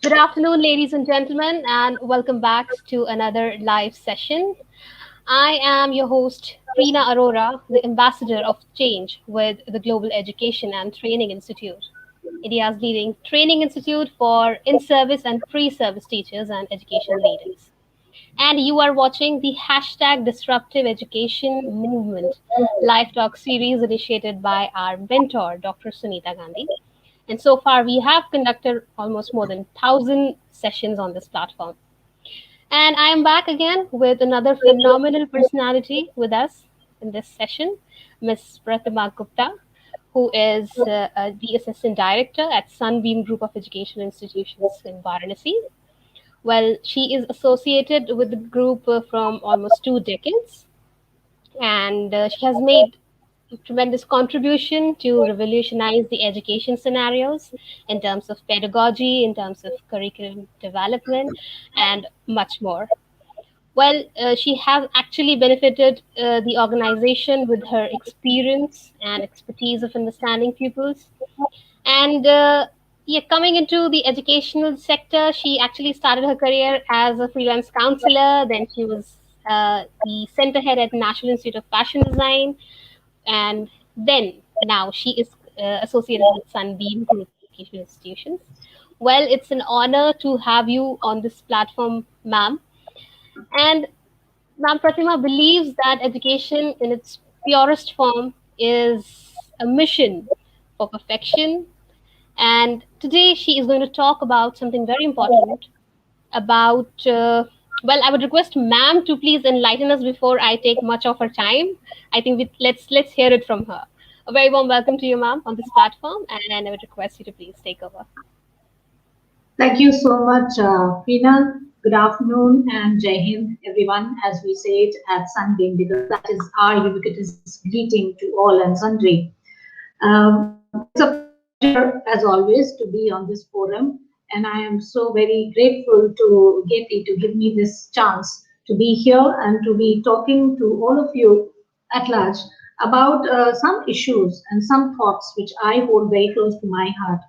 Good afternoon, ladies and gentlemen, and welcome back to another live session. I am your host, Preena Arora, the ambassador of change with the Global Education and Training Institute, India's leading training institute for in service and pre service teachers and education leaders. And you are watching the hashtag Disruptive Education Movement live talk series initiated by our mentor, Dr. Sunita Gandhi. And so far, we have conducted almost more than 1,000 sessions on this platform. And I am back again with another phenomenal personality with us in this session, Miss Pratima Gupta, who is the Assistant Director at Sunbeam Group of Education Institutions in Varanasi. Well, she is associated with the group from almost 2 decades, and she has made tremendous contribution to revolutionize the education scenarios in terms of pedagogy, in terms of curriculum development, and much more. Well, she has actually benefited the organization with her experience and expertise of understanding pupils. And yeah, coming into the educational sector, she actually started her career as a freelance counselor. Then she was the center head at National Institute of Fashion Design, and then now she is associated with Sunbeam Group Education Institutions. Well, it's an honor to have you on this platform, ma'am. And Ma'am Pratima believes that education in its purest form is a mission for perfection. And today she is going to talk about something very important about, well, I would request ma'am to please enlighten us before I take much of her time. I think let's hear it from her. A very warm welcome to you, ma'am, on this platform, and I would request you to please take over. Thank you so much, Preena. Good afternoon and Jai Hind, everyone, as we say it at Sunbeam, because that is our ubiquitous greeting to all and sundry. It's a pleasure, as always, to be on this forum, and I am so very grateful to GETI to give me this chance to be here and to be talking to all of you at large about some issues and some thoughts which I hold very close to my heart.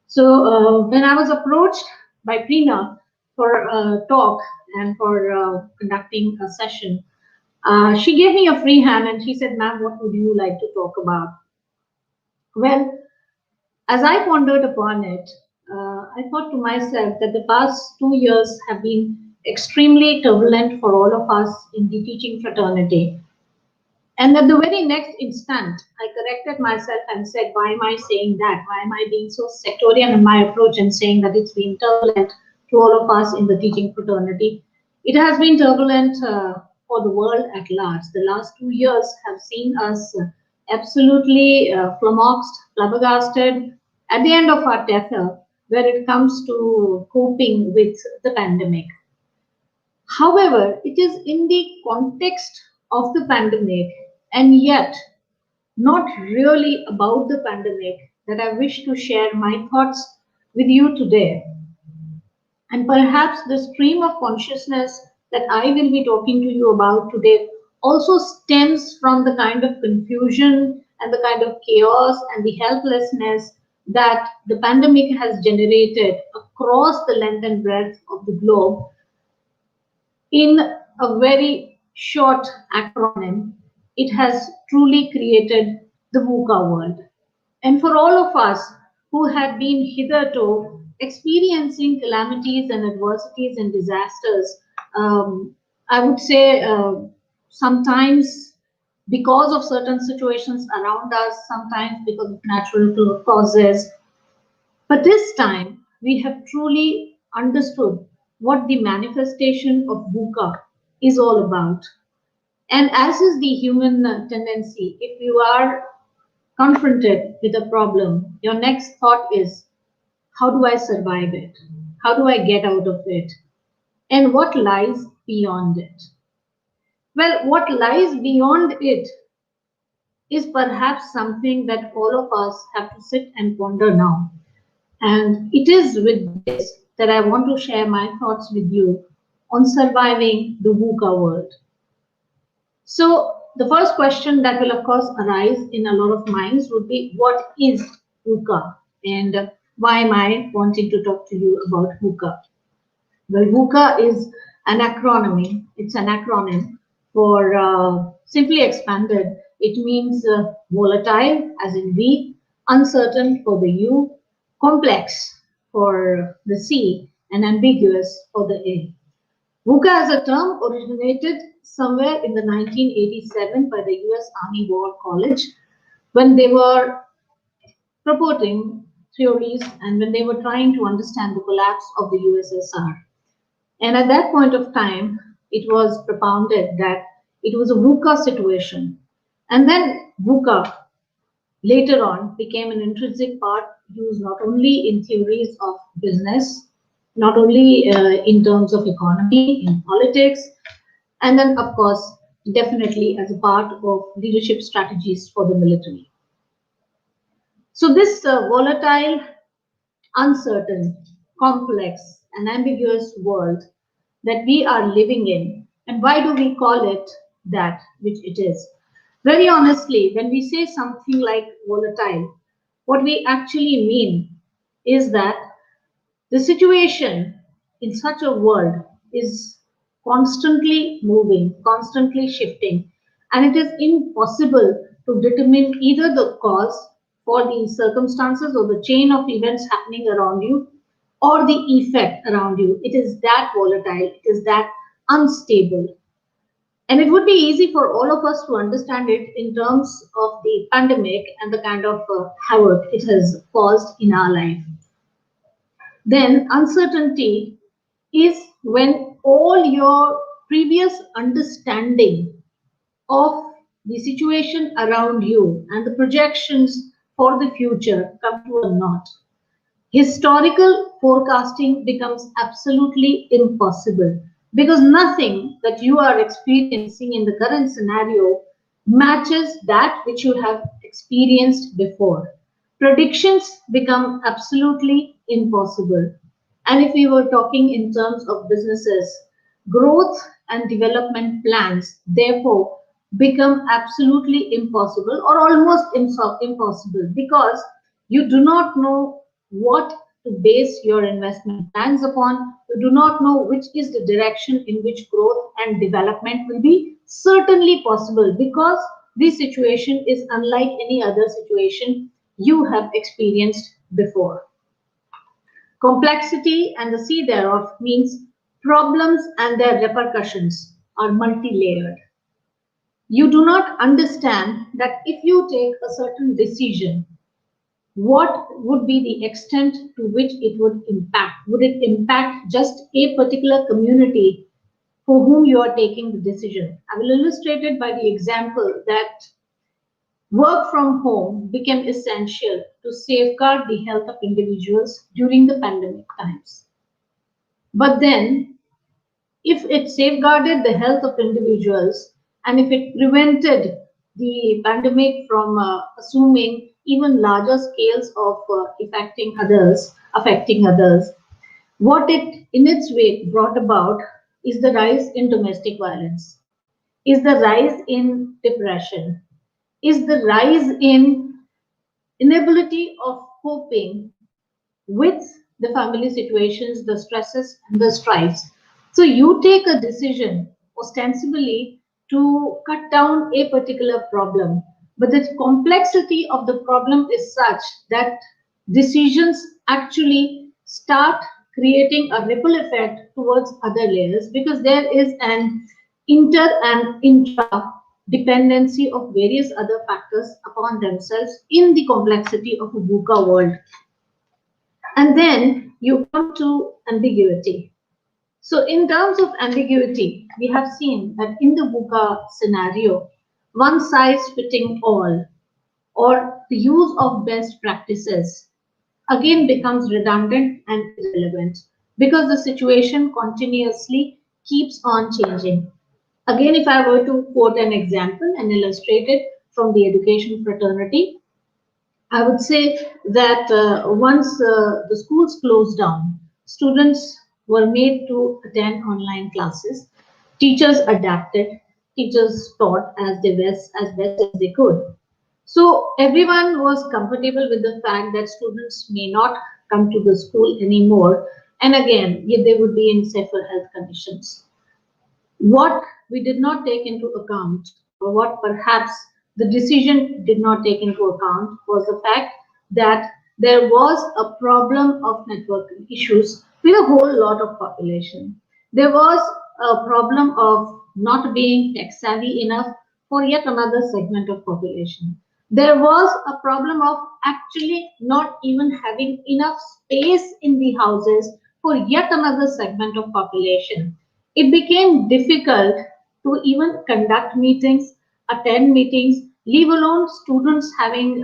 So when I was approached by Preena for a talk and for conducting a session, she gave me a free hand and she said, "Ma'am, what would you like to talk about?" Well, as I pondered upon it, I thought to myself that the past 2 years have been extremely turbulent for all of us in the teaching fraternity. And at the very next instant, I corrected myself and said, "Why am I saying that? Why am I being so sectarian in my approach and saying that it's been turbulent to all of us in the teaching fraternity?" It has been turbulent for the world at large. The last 2 years have seen us absolutely flummoxed, flabbergasted at the end of our tether when it comes to coping with the pandemic. However, it is in the context of the pandemic and yet not really about the pandemic that I wish to share my thoughts with you today. And perhaps the stream of consciousness that I will be talking to you about today also stems from the kind of confusion and the kind of chaos and the helplessness that the pandemic has generated across the length and breadth of the globe in a very short acronym. It has truly created the VUCA world. And for all of us who had been hitherto experiencing calamities and adversities and disasters, I would say sometimes because of certain situations around us, sometimes because of natural causes, but this time, we have truly understood what the manifestation of VUCA is all about. And as is the human tendency, if you are confronted with a problem, your next thought is, how do I survive it? How do I get out of it? And what lies beyond it? Well, what lies beyond it is perhaps something that all of us have to sit and ponder now. And it is with this that I want to share my thoughts with you on surviving the VUCA world. So, the first question that will, of course, arise in a lot of minds would be, what is VUCA? And Why am I wanting to talk to you about VUCA? Well, VUCA is an acronym. It's an acronym for simply expanded. It means volatile, as in V, uncertain for the U, complex for the C, and ambiguous for the A. VUCA as a term originated somewhere in the 1987 by the US Army War College when they were purporting theories and when they were trying to understand the collapse of the USSR. And at that point of time, it was propounded that it was a VUCA situation. And then VUCA later on became an intrinsic part used not only in theories of business, not only in terms of economy, in politics, and then, of course, definitely as a part of leadership strategies for the military. So, this volatile, uncertain, complex, and ambiguous world that we are living in. And why do we call it that which it is? Very honestly, when we say something like volatile, what we actually mean is that the situation in such a world is constantly moving, constantly shifting, and it is impossible to determine either the cause for the circumstances or the chain of events happening around you or the effect around you. It is that volatile, it is that unstable. And it would be easy for all of us to understand it in terms of the pandemic and the kind of havoc it has caused in our life. Then uncertainty is when all your previous understanding of the situation around you and the projections for the future come to a naught. Historical forecasting becomes absolutely impossible because nothing that you are experiencing in the current scenario matches that which you have experienced before. Predictions become absolutely impossible. And if we were talking in terms of businesses, growth and development plans, therefore, become absolutely impossible or almost impossible because you do not know what to base your investment plans upon. You do not know which is the direction in which growth and development will be certainly possible because this situation is unlike any other situation you have experienced before. Complexity and the C thereof means problems and their repercussions are multi-layered. You do not understand that if you take a certain decision, what would be the extent to which it would impact? Would it impact just a particular community for whom you are taking the decision? I will illustrate it by the example that work from home became essential to safeguard the health of individuals during the pandemic times. But then, if it safeguarded the health of individuals and if it prevented the pandemic from assuming even larger scales of affecting others, what it in its way brought about is the rise in domestic violence, is the rise in depression, is the rise in inability of coping with the family situations, the stresses, and the strifes. So you take a decision ostensibly to cut down a particular problem, but the complexity of the problem is such that decisions actually start creating a ripple effect towards other layers because there is an inter and intra dependency of various other factors upon themselves in the complexity of a VUCA world. And then you come to ambiguity. So, in terms of ambiguity, we have seen that in the VUCA scenario, one size fitting all or the use of best practices again becomes redundant and irrelevant because the situation continuously keeps on changing. Again, if I were to quote an example and illustrate it from the education fraternity, I would say that once the schools closed down, students were made to attend online classes. Teachers adapted, teachers taught as best as they could. So everyone was comfortable with the fact that students may not come to the school anymore, and again, they would be in safer health conditions. What we did not take into account, or what perhaps the decision did not take into account, was the fact that there was a problem of networking issues with a whole lot of population. There was a problem of not being tech savvy enough for yet another segment of population. There was a problem of actually not even having enough space in the houses for yet another segment of population. It became difficult to even conduct meetings, attend meetings, leave alone students having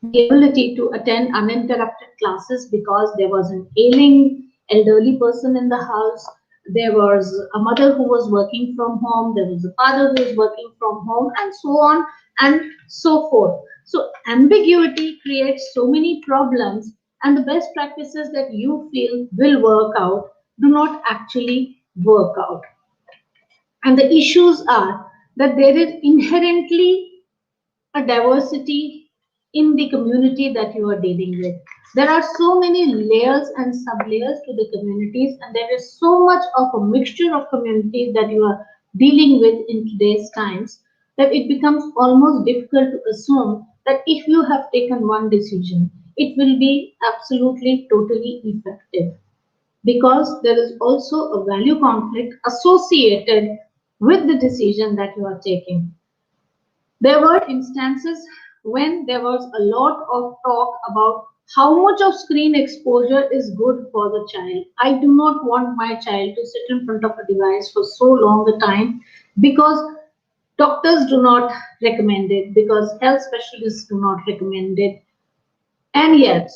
the ability to attend uninterrupted classes because there was an ailing elderly person in the house. There was a mother who was working from home. There was a father who was working from home, and so on and so forth. So, ambiguity creates so many problems, and the best practices that you feel will work out do not actually work out. And the issues are that there is inherently a diversity in the community that you are dealing with. There are so many layers and sub-layers to the communities, and there is so much of a mixture of communities that you are dealing with in today's times that it becomes almost difficult to assume that if you have taken one decision, it will be absolutely totally effective because there is also a value conflict associated with the decision that you are taking. There were instances when there was a lot of talk about how much of screen exposure is good for the child. I do not want my child to sit in front of a device for so long a time because doctors do not recommend it, because health specialists do not recommend it. And yet,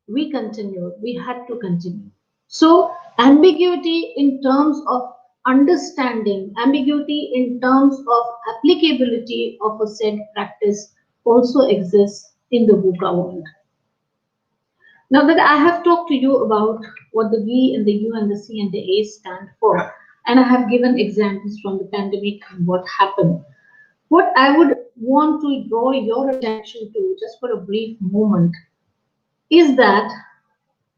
we continued, we had to continue. So, ambiguity in terms of understanding, ambiguity in terms of applicability of a said practice also exists in the VUCA world. Now that I have talked to you about what the V and the U and the C and the A stand for, and I have given examples from the pandemic and what happened, what I would want to draw your attention to just for a brief moment is that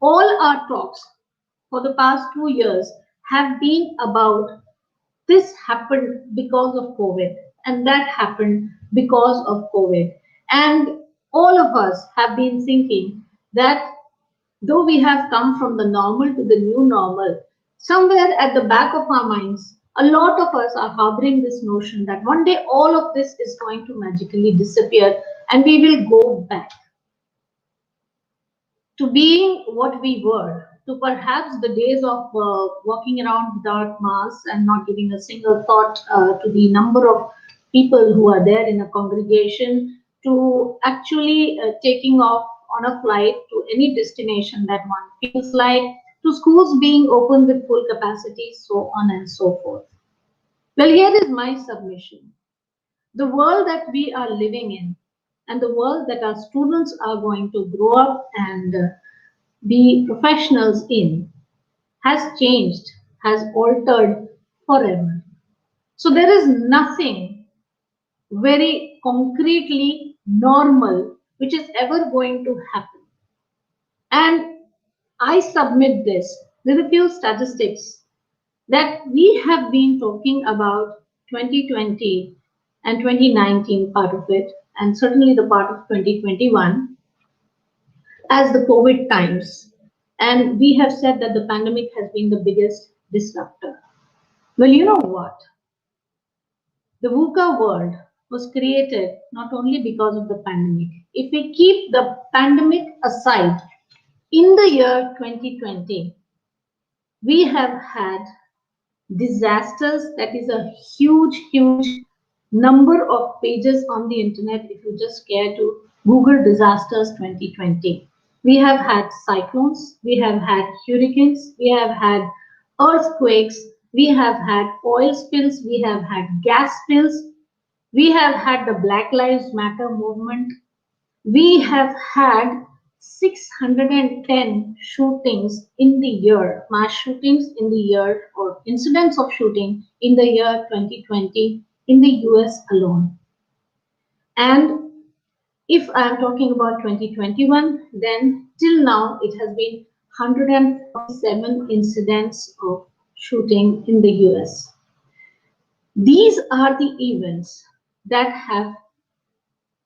all our talks for the past 2 years have been about this happened because of COVID and that happened because of COVID. And all of us have been thinking that though we have come from the normal to the new normal, somewhere at the back of our minds, a lot of us are harboring this notion that one day all of this is going to magically disappear and we will go back to being what we were, to perhaps the days of walking around without masks and not giving a single thought to the number of people who are there in a congregation, to actually taking off on a flight to any destination that one feels like, to schools being open with full capacity, so on and so forth. Well, here is my submission. The world that we are living in and the world that our students are going to grow up and be professionals in has changed, has altered forever. So there is nothing very concretely normal which is ever going to happen. And I submit this with a few statistics that we have been talking about 2020 and 2019 part of it, and certainly the part of 2021 as the COVID times. And we have said that the pandemic has been the biggest disruptor. Well, you know what? The VUCA world was created not only because of the pandemic. If we keep the pandemic aside, in the year 2020, we have had disasters. That is a huge number of pages on the internet if you just care to Google disasters 2020. We have had cyclones, we have had hurricanes, we have had earthquakes, we have had oil spills, we have had gas spills, we have had the Black Lives Matter movement, we have had 610 shootings in the year, mass shootings in the year, or incidents of shooting in the year 2020 in the US alone. And if I'm talking about 2021, then till now it has been 147 incidents of shooting in the US. These are the events that have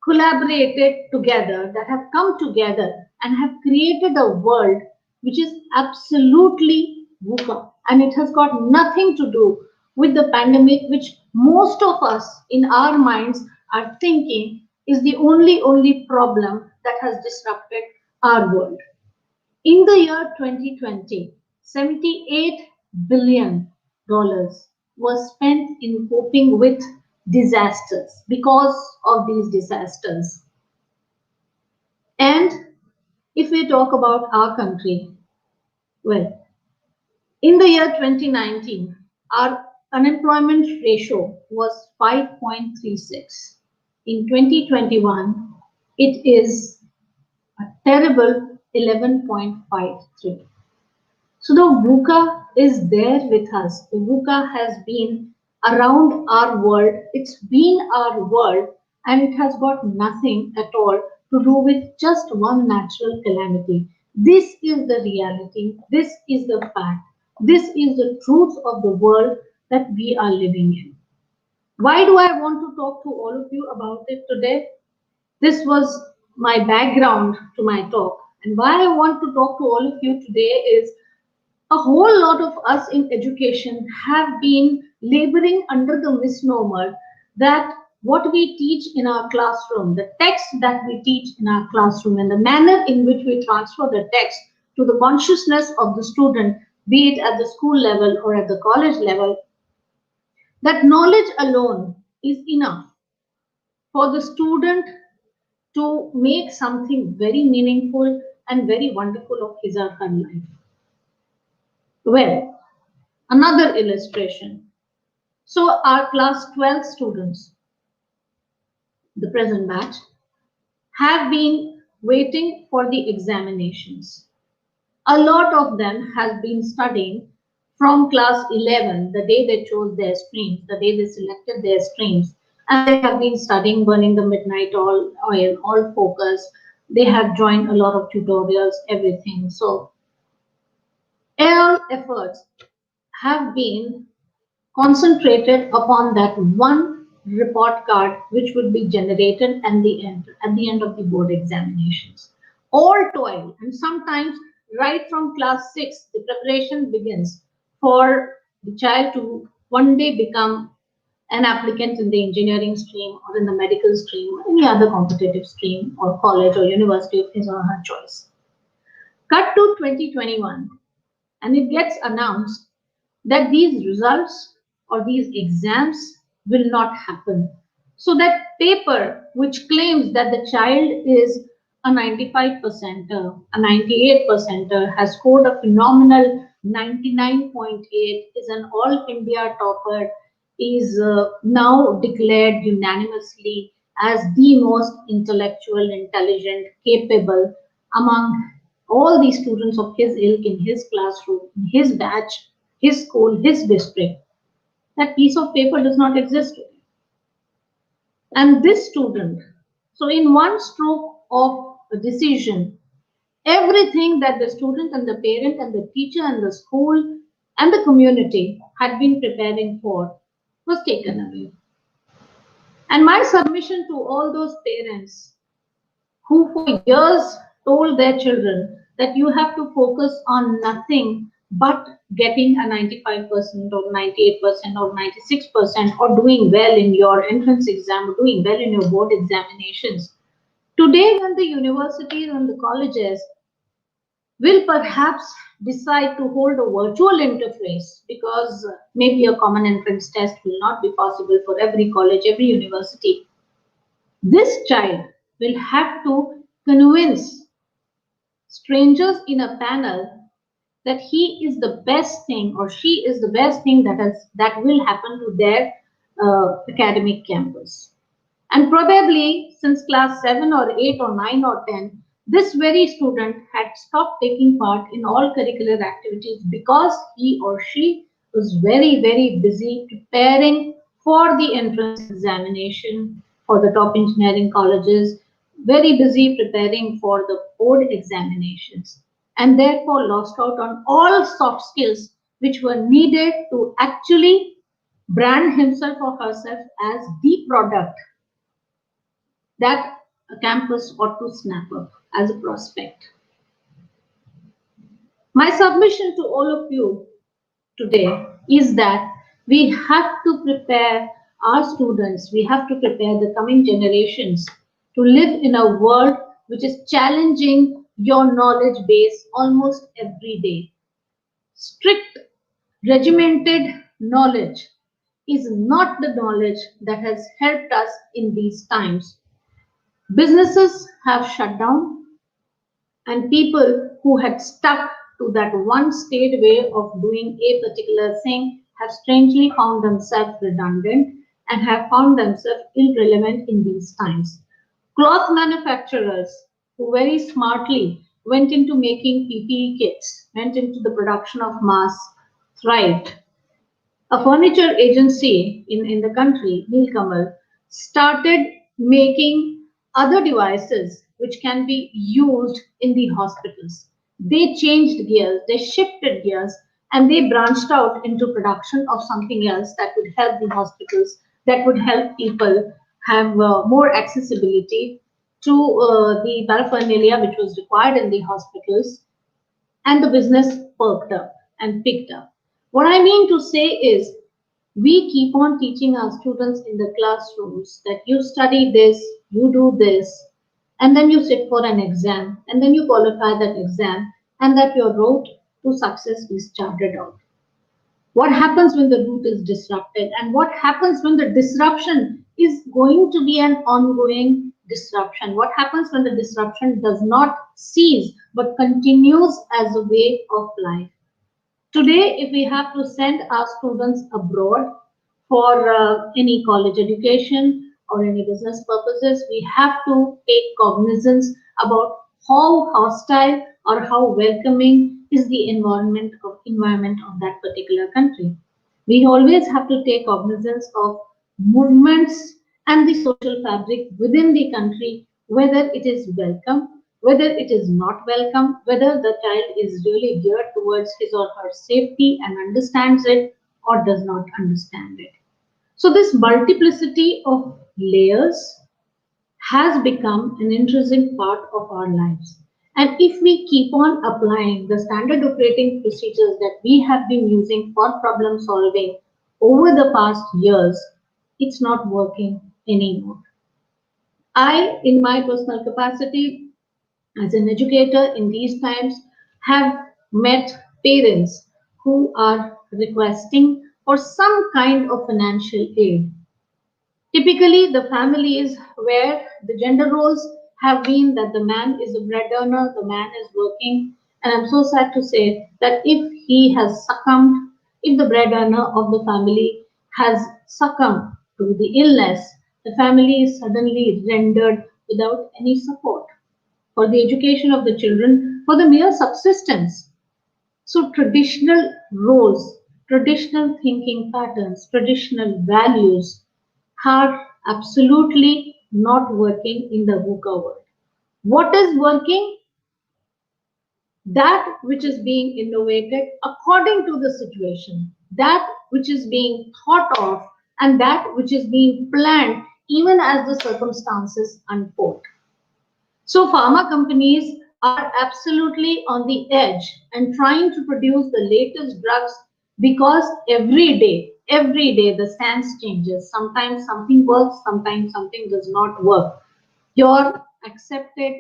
collaborated together, that have come together and have created a world which is absolutely VUCA. And it has got nothing to do with the pandemic, which most of us in our minds are thinking is the only problem that has disrupted our world. In the year 2020, $78 billion was spent in coping with disasters because of these disasters. And if we talk about our country, well, in the year 2019, our unemployment ratio was 5.36. In 2021, it is a terrible 11.53. So the VUCA is there with us. The VUCA has been around our world. It's been our world, and it has got nothing at all to do with just one natural calamity. This is the reality. This is the fact. This is the truth of the world that we are living in. Why do I want to talk to all of you about it today? This was my background to my talk. And why I want to talk to all of you today is a whole lot of us in education have been laboring under the misnomer that what we teach in our classroom, the text that we teach in our classroom, and the manner in which we transfer the text to the consciousness of the student, be it at the school level or at the college level, that knowledge alone is enough for the student to make something very meaningful and very wonderful of his or her life. Well, another illustration. So our class 12 students, the present batch, have been waiting for the examinations. A lot of them have been studying from class 11, the day they chose their streams, the day they selected their streams, and they have been studying, burning the midnight oil, all focus. They have joined a lot of tutorials, everything. So all efforts have been concentrated upon that one report card which would be generated at the end of the board examinations. All toil, and sometimes right from class 6 the preparation begins for the child to one day become an applicant in the engineering stream or in the medical stream or any other competitive stream or college or university of his or her choice. Cut to 2021, and it gets announced that these results or these exams will not happen. So that paper which claims that the child is a 95 percenter, a 98 percenter, has scored a phenomenal 99.8, is an all India topper, is now declared unanimously as the most intellectual, intelligent, capable among all the students of his ilk in his classroom, in his batch, his school, his district. That piece of paper does not exist today. And this student, so in one stroke of a decision, everything that the student and the parent and the teacher and the school and the community had been preparing for was taken away. And my submission to all those parents who for years told their children that you have to focus on nothing but getting a 95% or 98% or 96% or doing well in your entrance exam or doing well in your board examinations. Today, when the universities and the colleges will perhaps decide to hold a virtual interface because maybe a common entrance test will not be possible for every college, every university, this child will have to convince strangers in a panel that he is the best thing or she is the best thing that will happen to their academic campus. And probably since class 7 or 8 or 9 or 10, this very student had stopped taking part in all curricular activities because he or she was very, very busy preparing for the entrance examination for the top engineering colleges, very busy preparing for the board examinations, and therefore lost out on all soft skills which were needed to actually brand himself or herself as the product that a campus ought to snap up as a prospect. My submission to all of you today is that we have to prepare our students, we have to prepare the coming generations to live in a world which is challenging your knowledge base almost every day. Strict, regimented knowledge is not the knowledge that has helped us in these times. Businesses have shut down, and people who had stuck to that one state way of doing a particular thing have strangely found themselves redundant and have found themselves irrelevant in these times. Cloth manufacturers who very smartly went into making PPE kits, went into the production of masks, thrived. A furniture agency in the country, Nilkamal, started making other devices which can be used in the hospitals. They changed gears, they shifted gears, and they branched out into production of something else that would help the hospitals, that would help people have more accessibility to the paraphernalia which was required in the hospitals, and the business perked up and picked up. What I mean to say is, we keep on teaching our students in the classrooms that you study this, you do this, and then you sit for an exam, and then you qualify that exam, and that your road to success is charted out. What happens when the route is disrupted, and what happens when the disruption is going to be an ongoing disruption? What happens when the disruption does not cease but continues as a way of life? Today, if we have to send our students abroad for any college education or any business purposes, we have to take cognizance about how hostile or how welcoming is the environment of that particular country. We always have to take cognizance of movements and the social fabric within the country, whether it is welcome, whether it is not welcome, whether the child is really geared towards his or her safety and understands it or does not understand it. So, this multiplicity of layers has become an intrinsic part of our lives. And if we keep on applying the standard operating procedures that we have been using for problem solving over the past years, it's not working anymore. I, in my personal capacity as an educator in these times, have met parents who are requesting for some kind of financial aid. Typically, the families where the gender roles have been that the man is a bread earner, the man is working, and I'm so sad to say that if he has succumbed, if the bread earner of the family has succumbed to the illness, the family is suddenly rendered without any support for the education of the children, for the mere subsistence. So, traditional roles, traditional thinking patterns, traditional values are absolutely not working in the VUCA world. What is working? That which is being innovated according to the situation, that which is being thought of, and that which is being planned even as the circumstances unfold. So, pharma companies are absolutely on the edge and trying to produce the latest drugs because every day the stance changes. Sometimes something works, sometimes something does not work. Your accepted,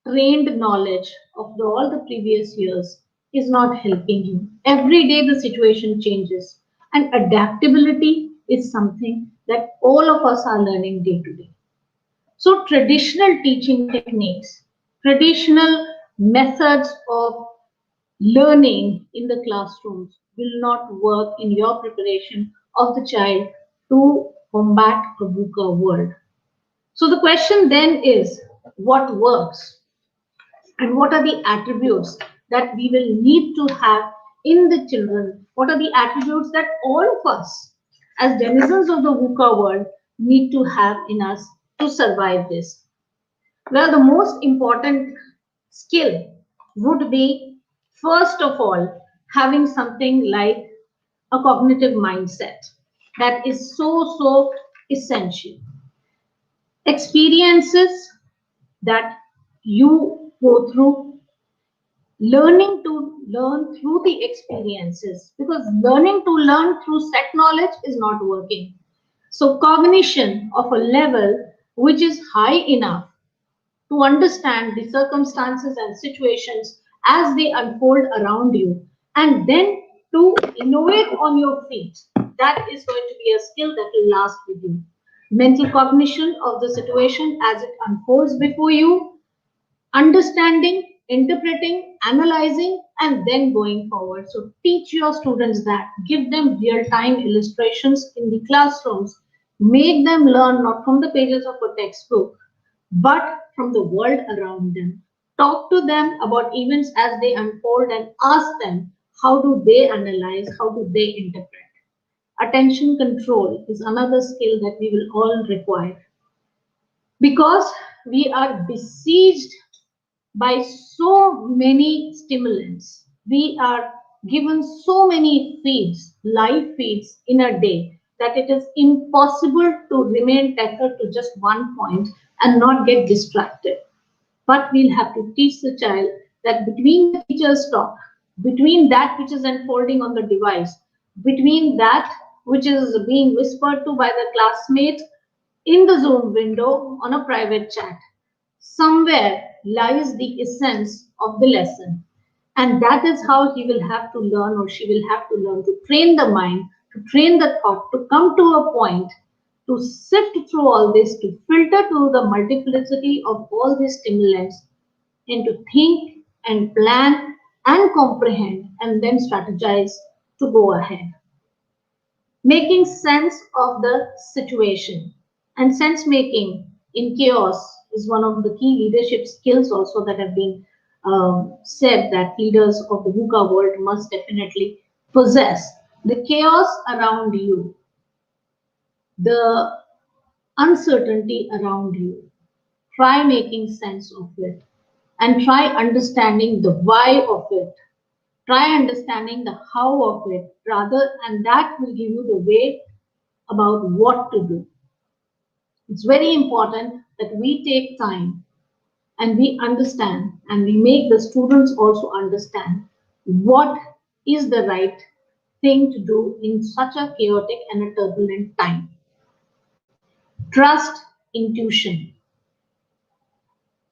trained knowledge of all the previous years is not helping you. Every day the situation changes, and adaptability is something that all of us are learning day to day. So traditional teaching techniques, traditional methods of learning in the classrooms will not work in your preparation of the child to combat a VUCA world. So the question then is, what works? And what are the attributes that we will need to have in the children? What are the attributes that all of us, as denizens of the VUCA world, need to have in us to survive this? Well, the most important skill would be, first of all, having something like a cognitive mindset. That is so essential. Experiences that you go through, learning to learn through the experiences, because learning to learn through set knowledge is not working. So, cognition of a level which is high enough to understand the circumstances and situations as they unfold around you, and then to innovate on your feet. That is going to be a skill that will last with you. Mental cognition of the situation as it unfolds before you, understanding, interpreting, analyzing, and then going forward. So teach your students that. Give them real-time illustrations in the classrooms. Make them learn not from the pages of a textbook, but from the world around them. Talk to them about events as they unfold and ask them, how do they analyze, how do they interpret. Attention control is another skill that we will all require, because we are besieged by so many stimulants. We are given so many feeds, live feeds in a day, that it is impossible to remain tethered to just one point and not get distracted. But we'll have to teach the child that between the teacher's talk, between that which is unfolding on the device, between that which is being whispered to by the classmate in the Zoom window on a private chat, somewhere lies the essence of the lesson. And that is how he will have to learn, or she will have to learn, to train the mind, to train the thought, to come to a point, to sift through all this, to filter through the multiplicity of all these stimulants, and to think and plan and comprehend and then strategize to go ahead. Making sense of the situation. And sense making in chaos is one of the key leadership skills also that have been said that leaders of the VUCA world must definitely possess. The chaos around you, the uncertainty around you, try making sense of it and try understanding the why of it. Try understanding the how of it rather, and that will give you the way about what to do. It's very important that we take time and we understand and we make the students also understand what is the right thing to do in such a chaotic and a turbulent time. Trust intuition.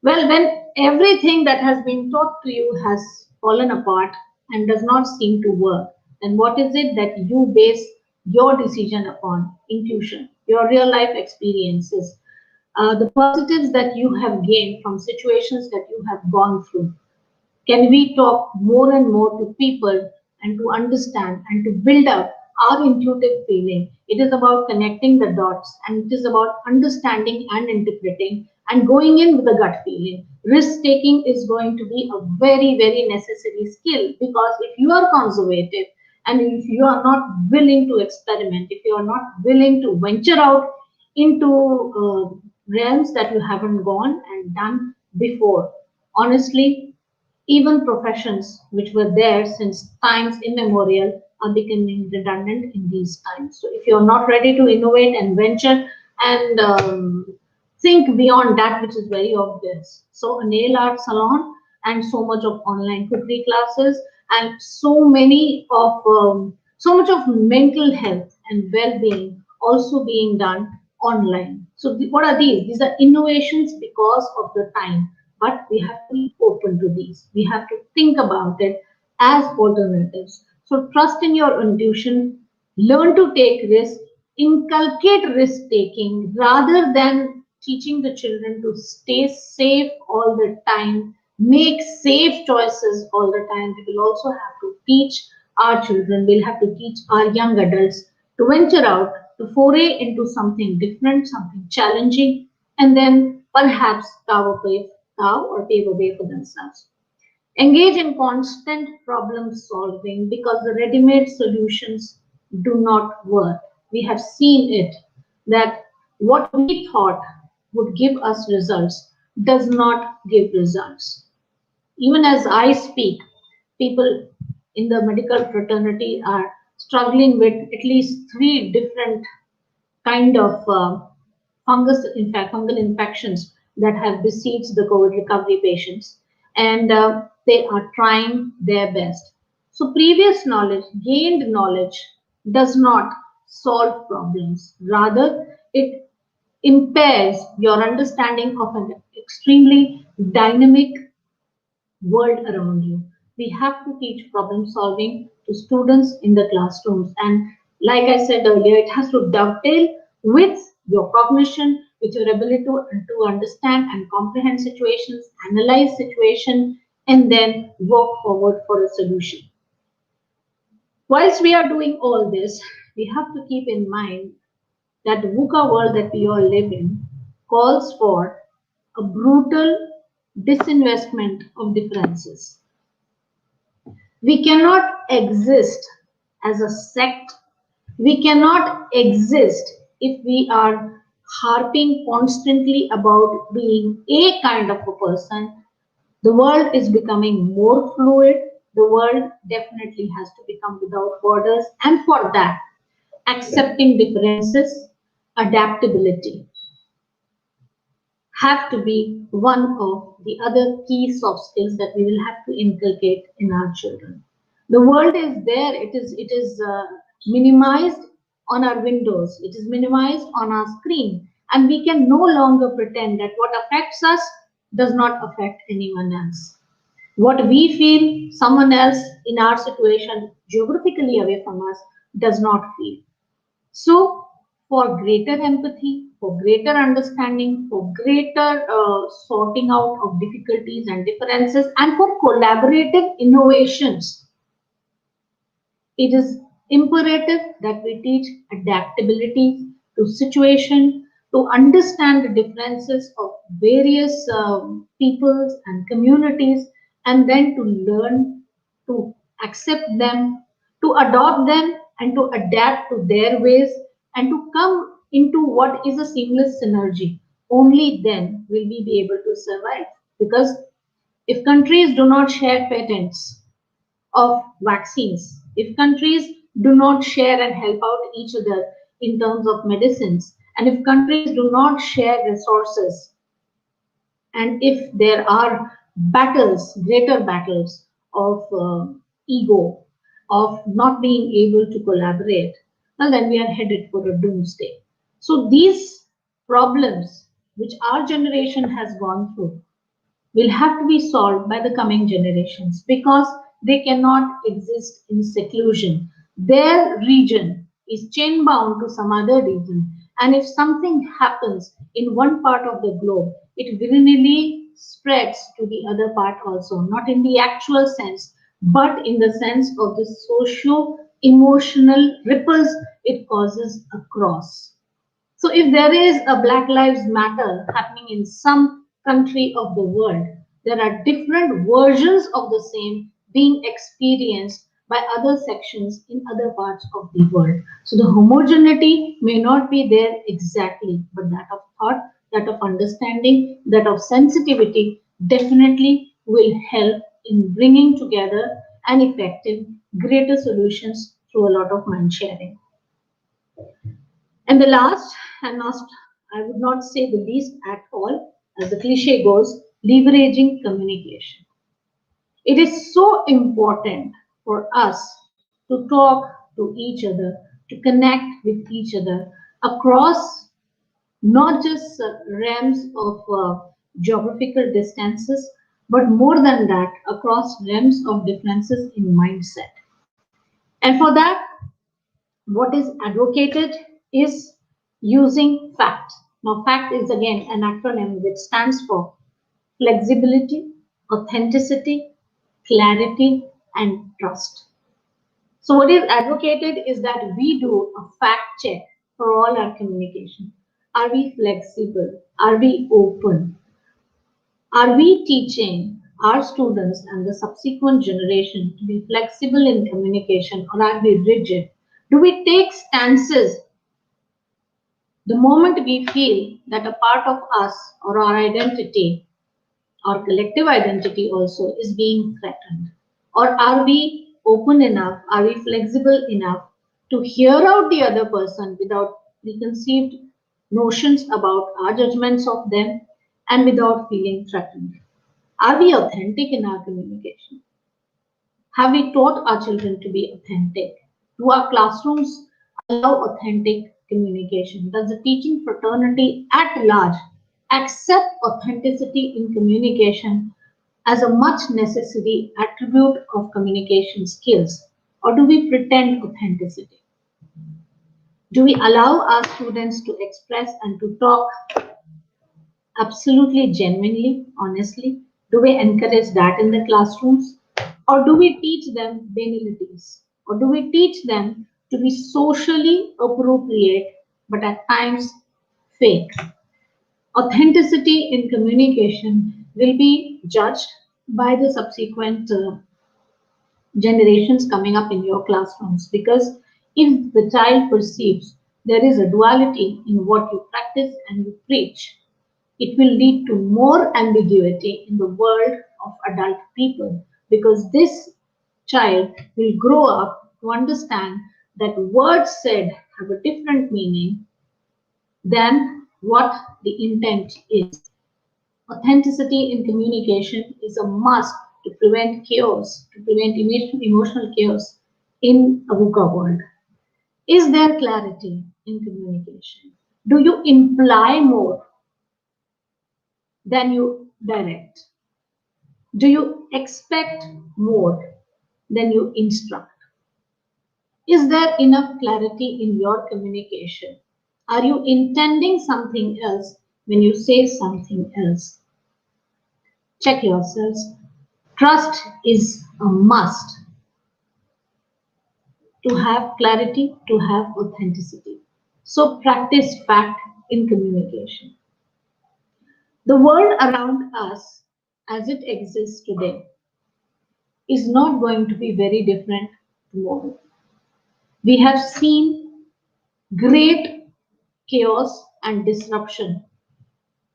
Well, when everything that has been taught to you has fallen apart and does not seem to work, then what is it that you base your decision upon? Intuition, your real life experiences, the positives that you have gained from situations that you have gone through. Can we talk more and more to people and to understand and to build up our intuitive feeling? It is about connecting the dots, and it is about understanding and interpreting and going in with a gut feeling. Risk taking is going to be a very necessary skill, because if you are conservative and if you are not willing to experiment, if you are not willing to venture out into realms that you haven't gone and done before, honestly, even professions which were there since times immemorial are becoming redundant in these times. So, if you're not ready to innovate and venture and think beyond that which is very obvious, so a nail art salon and so much of online cookery classes and so much of mental health and well-being also being done online. So, what are these? These are innovations because of the time, but we have to be open to these. We have to think about it as alternatives. So trust in your intuition, learn to take risks, inculcate risk taking rather than teaching the children to stay safe all the time, make safe choices all the time. We will also have to teach our children, we'll have to teach our young adults to venture out, to foray into something different, something challenging, and then perhaps carve or pave a way for themselves. Engage in constant problem solving, because the ready-made solutions do not work. We have seen it that what we thought would give us results does not give results. Even as I speak, people in the medical fraternity are struggling with at least three different kind of fungal infections that have besieged the COVID recovery patients, and they are trying their best. So, previous knowledge, gained knowledge, does not solve problems. Rather, it impairs your understanding of an extremely dynamic world around you. We have to teach problem solving to students in the classrooms. And like I said earlier, it has to dovetail with your cognition, with your ability to understand and comprehend situations, analyze situation, and then work forward for a solution. Whilst we are doing all this, we have to keep in mind that the VUCA world that we all live in calls for a brutal disinvestment of differences. We cannot exist as a sect. We cannot exist if we are harping constantly about being a kind of a person. The world is becoming more fluid. The world definitely has to become without borders. And for that, accepting differences, adaptability have to be one of the other key soft skills that we will have to inculcate in our children. The world is there, it is minimized on our windows, it is minimized on our screen, and we can no longer pretend that what affects us does not affect anyone else. What we feel, someone else in our situation, geographically away from us, does not feel. So, for greater empathy, for greater understanding, for greater sorting out of difficulties and differences, and for collaborative innovations, it is imperative that we teach adaptability to situation, to understand the differences of various peoples and communities, and then to learn to accept them, to adopt them, and to adapt to their ways, and to come into what is a seamless synergy. Only then will we be able to survive. Because if countries do not share patents of vaccines, if countries do not share and help out each other in terms of medicines, and if countries do not share resources, and if there are battles, greater battles of ego, of not being able to collaborate, well, then we are headed for a doomsday. So these problems which our generation has gone through will have to be solved by the coming generations because they cannot exist in seclusion. Their region is chain bound to some other region, and if something happens in one part of the globe, it willingly spreads to the other part also, not in the actual sense, but in the sense of the socio emotional ripples it causes across. So if there is a Black Lives Matter happening in some country of the world, there are different versions of the same being experienced by other sections in other parts of the world. So the homogeneity may not be there exactly, but that of thought, that of understanding, that of sensitivity definitely will help in bringing together an effective, greater solutions through a lot of mind sharing. And the last, and not, I would not say the least at all, as the cliche goes, leveraging communication. It is so important for us to talk to each other, to connect with each other across not just realms of geographical distances, but more than that, across realms of differences in mindset. And for that, what is advocated is using fact. Now, fact is again an acronym which stands for flexibility, authenticity, clarity, and trust. So, what is advocated is that we do a fact check for all our communication. Are we flexible? Are we open? Are we teaching our students and the subsequent generation to be flexible in communication, or are we rigid? Do we take stances The moment we feel that a part of us or our identity, our collective identity also, is being threatened, or are we open enough, are we flexible enough to hear out the other person without preconceived notions about our judgments of them and without feeling threatened? Are we authentic in our communication? Have we taught our children to be authentic? Do our classrooms allow authentic communication? Does the teaching fraternity at large accept authenticity in communication as a much necessary attribute of communication skills? Or do we pretend authenticity? Do we allow our students to express and to talk absolutely genuinely, honestly? Do we encourage that in the classrooms? Or do we teach them banalities? Or do we teach them to be socially appropriate but at times fake? Authenticity in communication will be judged by the subsequent generations coming up in your classrooms, because if the child perceives there is a duality in what you practice and you preach, it will lead to more ambiguity in the world of adult people, because this child will grow up to understand that words said have a different meaning than what the intent is. Authenticity in communication is a must to prevent chaos, to prevent emotional chaos in a VUCA world. Is there clarity in communication? Do you imply more than you direct? Do you expect more than you instruct? Is there enough clarity in your communication? Are you intending something else when you say something else? Check yourselves. Trust is a must to have clarity, to have authenticity. So practice fact in communication. The world around us as it exists today is not going to be very different tomorrow. We have seen great chaos and disruption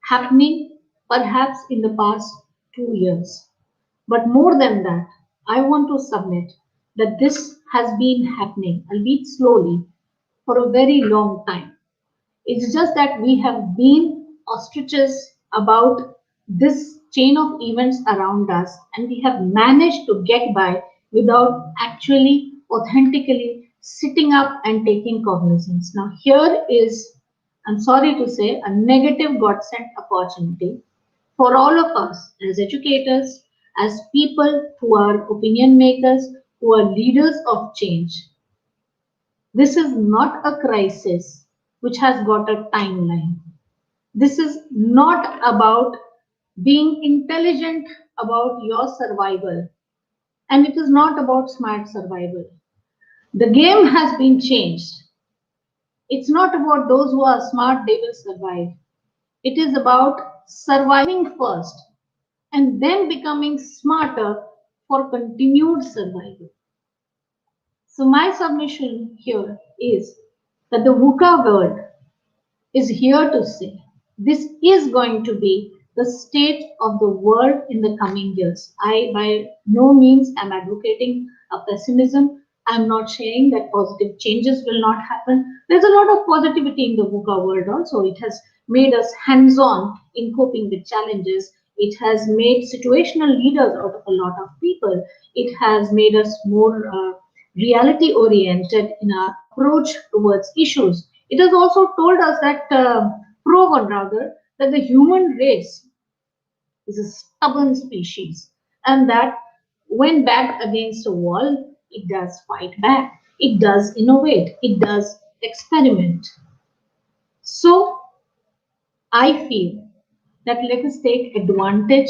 happening perhaps in the past 2 years. But more than that, I want to submit that this has been happening, albeit slowly, for a very long time. It's just that we have been ostriches about this chain of events around us, and we have managed to get by without actually authentically sitting up and taking cognizance. Now, here is, I'm sorry to say, a negative God sent opportunity for all of us as educators, as people who are opinion makers, who are leaders of change. This is not a crisis which has got a timeline. This is not about being intelligent about your survival, and it is not about smart survival. The game has been changed. It's not about those who are smart, they will survive. It is about surviving first and then becoming smarter for continued survival. So, my submission here is that the VUCA world is here to say this is going to be the state of the world in the coming years. I by no means am advocating a pessimism. I'm not saying that positive changes will not happen. There's a lot of positivity in the VUCA world also. It has made us hands-on in coping with challenges. It has made situational leaders out of a lot of people. It has made us more reality oriented in our approach towards issues. It has also told us that, proven rather, that the human race is a stubborn species, and that when backed against a wall, it does fight back, it does innovate, it does experiment. So I feel that let us take advantage,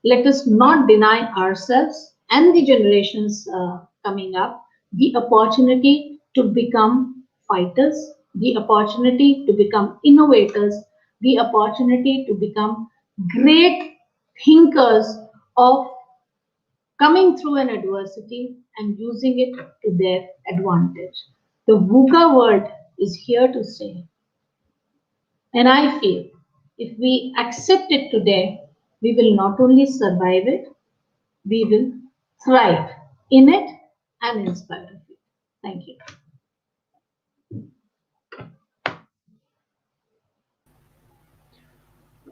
let us not deny ourselves and the generations coming up the opportunity to become fighters, the opportunity to become innovators, the opportunity to become great thinkers of coming through an adversity and using it to their advantage. The VUCA world is here to stay. And I feel if we accept it today, we will not only survive it, we will thrive in it and in spite of it. Thank you.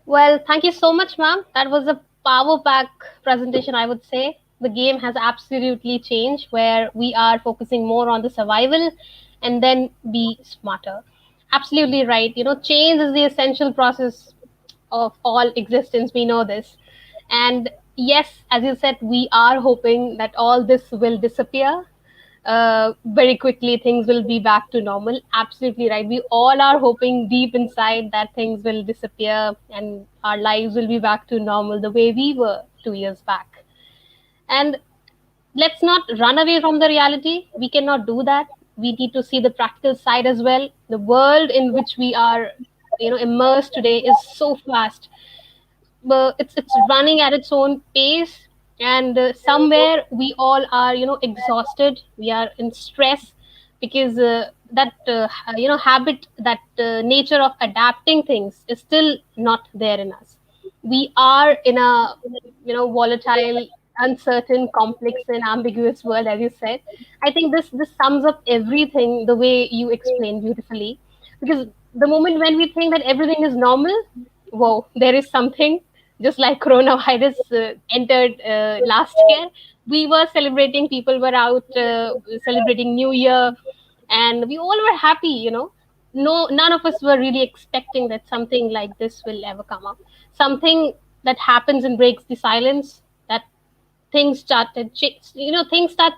Well, thank you so much, ma'am. That was a power pack presentation, I would say. The game has absolutely changed where we are focusing more on the survival and then be smarter. Absolutely right. Change is the essential process of all existence. We know this. And yes, as you said, we are hoping that all this will disappear very quickly. Things will be back to normal. Absolutely right. We all are hoping deep inside that things will disappear and our lives will be back to normal the way we were 2 years back. And let's not run away from the reality. We cannot do that. We need to see the practical side as well. The world in which we are immersed today is so fast, but it's running at its own pace, and somewhere we all are exhausted. We are in stress because that habit, that nature of adapting things is still not there in us. We are in a volatile, uncertain, complex and ambiguous world, as you said. I think this sums up everything the way you explained beautifully, because the moment when we think that everything is normal, whoa, there is something. Just like coronavirus entered last year, we were celebrating, people were out celebrating New Year, and we all were happy. No, none of us were really expecting that something like this will ever come up. Something that happens and breaks the silence, that things start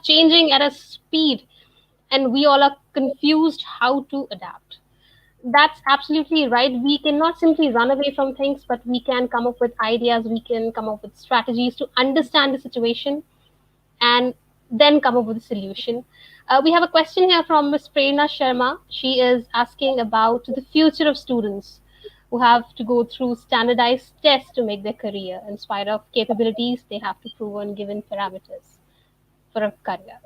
changing at a speed, and we all are confused how to adapt. That's absolutely right. We cannot simply run away from things, but we can come up with ideas, we can come up with strategies to understand the situation and then come up with a solution. We have a question here from Ms. Prerna Sharma. She is asking about the future of students who have to go through standardized tests to make their career. In spite of capabilities, they have to prove on given parameters for a career.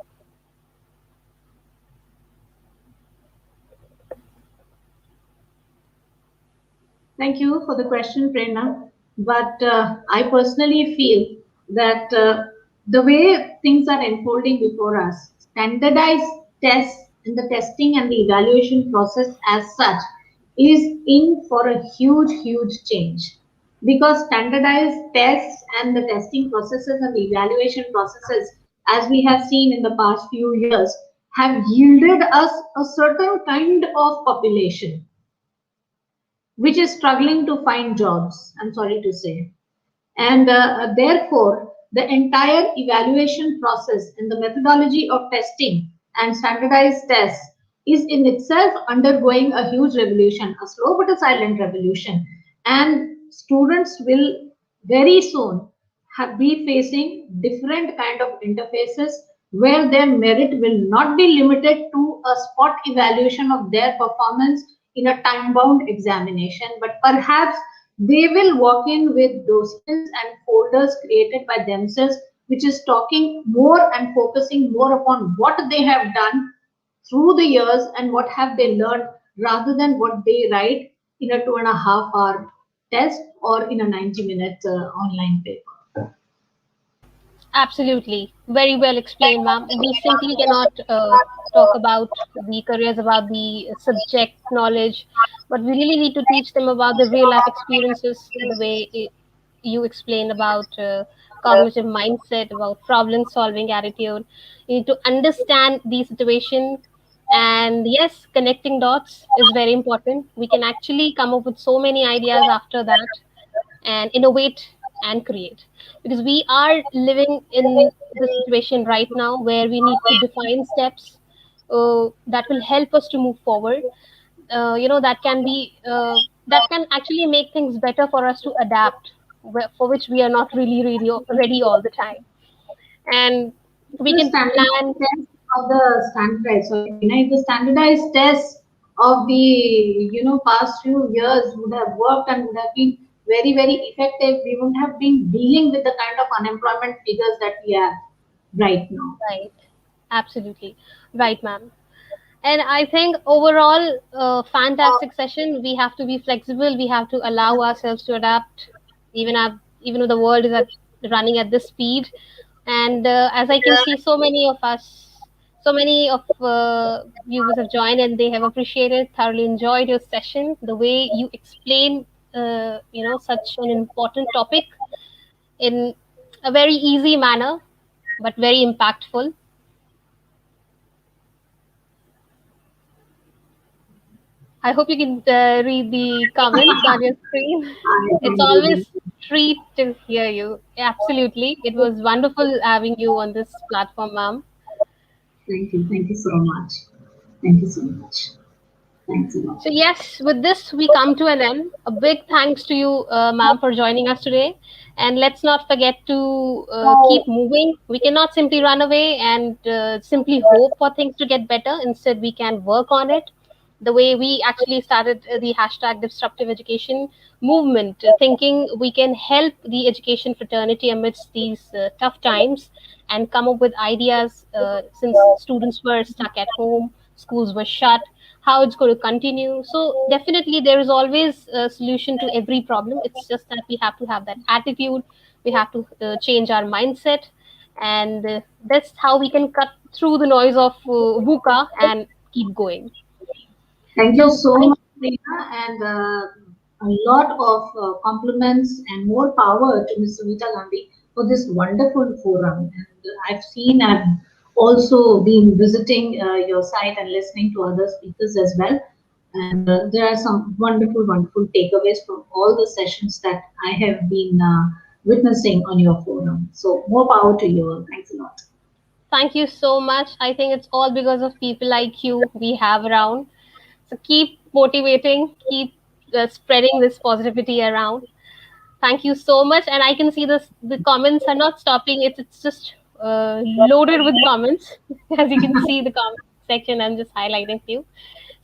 Thank you for the question, Prerna. But I personally feel that the way things are unfolding before us, standardized tests and the testing and the evaluation process as such is in for a huge, huge change. Because standardized tests and the testing processes and the evaluation processes, as we have seen in the past few years, have yielded us a certain kind of population which is struggling to find jobs, I'm sorry to say. And therefore, the entire evaluation process and the methodology of testing and standardized tests is in itself undergoing a huge revolution, a slow but a silent revolution. And students will very soon be facing different kind of interfaces where their merit will not be limited to a spot evaluation of their performance in a time bound examination, but perhaps they will walk in with dossiers and folders created by themselves, which is talking more and focusing more upon what they have done through the years and what have they learned rather than what they write in a 2.5 hour test or in a 90-minute online paper. Absolutely. Very well explained, ma'am. We simply cannot talk about the careers, about the subject knowledge, but we really need to teach them about the real life experiences, the way you explained about cognitive mindset, about problem solving attitude. You need to understand the situation. And yes, connecting dots is very important. We can actually come up with so many ideas after that and innovate and create, because we are living in the situation right now where we need to define steps that will help us to move forward, that can be that can actually make things better for us to adapt, for which we are not really really ready all the time, and we The can standardized plan. test of the standardized, sorry, Vinay, the standardized tests of the past few years would have worked and would have been very, very effective. We wouldn't have been dealing with the kind of unemployment figures that we have right now. Right, absolutely right, ma'am. And I think overall, fantastic session. We have to be flexible. We have to allow ourselves to adapt, even though the world is running at this speed. And as I can see, so many of us, so many of viewers have joined, and they have appreciated, thoroughly enjoyed your session. The way you explain, such an important topic in a very easy manner, but very impactful. I hope you can read the comments on your screen. It's I always really treat to hear you. Absolutely, it was wonderful having you on this platform, ma'am. thank you so much. Thank you so much. Thanks a lot. So yes, with this we come to an end. A big thanks to you, ma'am, for joining us today. And let's not forget to keep moving. We cannot simply run away and simply hope for things to get better. Instead, we can work on it. The way we actually started the hashtag Disruptive Education movement, thinking we can help the education fraternity amidst these tough times and come up with ideas since students were stuck at home, schools were shut, how it's going to continue. So definitely there is always a solution to every problem. It's just that we have to have that attitude. We have to change our mindset, and that's how we can cut through the noise of VUCA and keep going. Thank you So so I much, Rina, and a lot of compliments and more power to Ms. Sunita Gandhi for this wonderful forum. And I've also been visiting your site and listening to other speakers as well. And there are some wonderful, wonderful takeaways from all the sessions that I have been witnessing on your forum. So more power to you all. Thanks a lot. thank you so much. I think it's all because of people like you we have around. So keep motivating, keep spreading this positivity around. Thank you so much. And I can see the comments are not stopping. It's just loaded with comments. As you can see the comment section, I'm just highlighting few.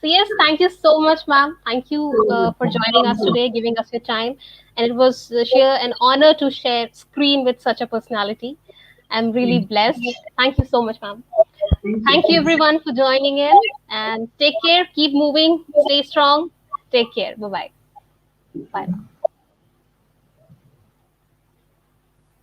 So yes, thank you so much, ma'am. Thank you for joining us today, giving us your time. And it was sheer an honor to share screen with such a personality. I'm really Thank blessed. Thank you so much, ma'am. you. Thank you Thanks. everyone for joining in, and take care. Keep moving. Stay strong. Take care. Bye bye. Bye.